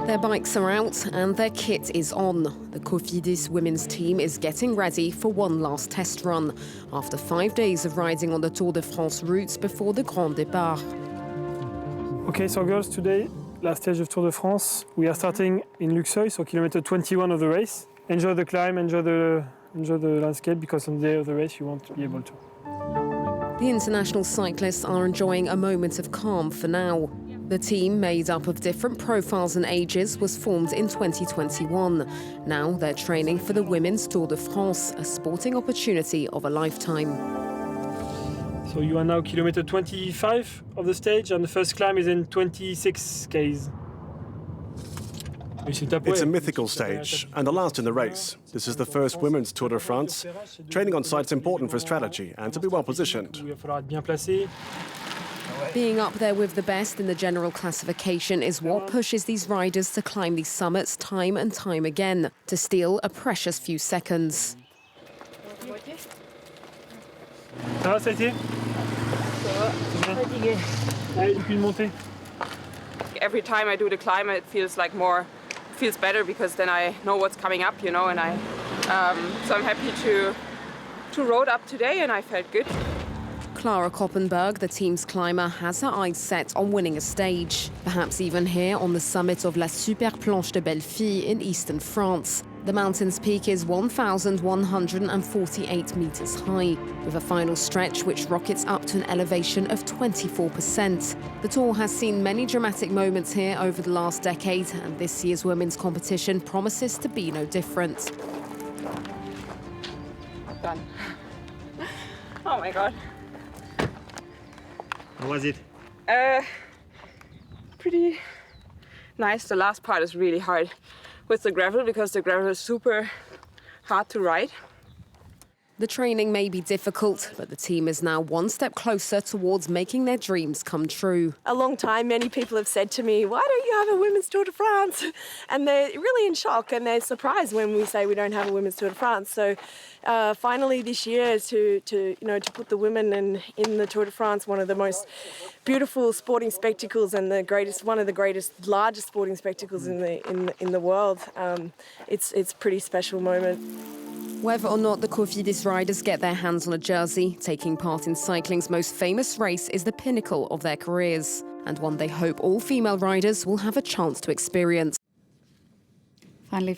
Their bikes are out and their kit is on. The Cofidis women's team is getting ready for one last test run after 5 days of riding on the Tour de France routes before the Grand Départ. Okay, so girls, today, last stage of Tour de France. We are starting in Luxeuil, so kilometer 21 of the race. Enjoy the climb, enjoy the landscape, because on the day of the race you won't be able to. The international cyclists are enjoying a moment of calm for now. The team, made up of different profiles and ages, was formed in 2021. Now they're training for the Women's Tour de France, a sporting opportunity of a lifetime. So you are now kilometer 25 of the stage, and the first climb is in 26 k's. It's a mythical stage, and the last in the race. This is the first Women's Tour de France. Training on site's important for strategy and to be well positioned. Being up there with the best in the general classification is what pushes these riders to climb these summits time and time again, to steal a precious few seconds. Ça va, ça a été? Allez, depuis une montée. Every time I do the climb, it feels better because then I know what's coming up, and so I'm happy to road up today, and I felt good. Clara Koppenberg, the team's climber, has her eyes set on winning a stage, perhaps even here on the summit of La Super Planche de Bellefille in eastern France. The mountain's peak is 1,148 meters high, with a final stretch which rockets up to an elevation of 24%. The Tour has seen many dramatic moments here over the last decade, and this year's women's competition promises to be no different. Done. Oh my God. How was it? Pretty nice. The last part is really hard with the gravel because the gravel is super hard to ride. The training may be difficult, but the team is now one step closer towards making their dreams come true. A long time, many people have said to me, why don't you have a Women's Tour de France? And they're really in shock and they're surprised when we say we don't have a Women's Tour de France. So finally this year to put the women in the Tour de France, one of the most beautiful sporting spectacles and one of the greatest, largest sporting spectacles in the world. It's a pretty special moment. Whether or not the Cofidis riders get their hands on a jersey, taking part in cycling's most famous race is the pinnacle of their careers, and one they hope all female riders will have a chance to experience.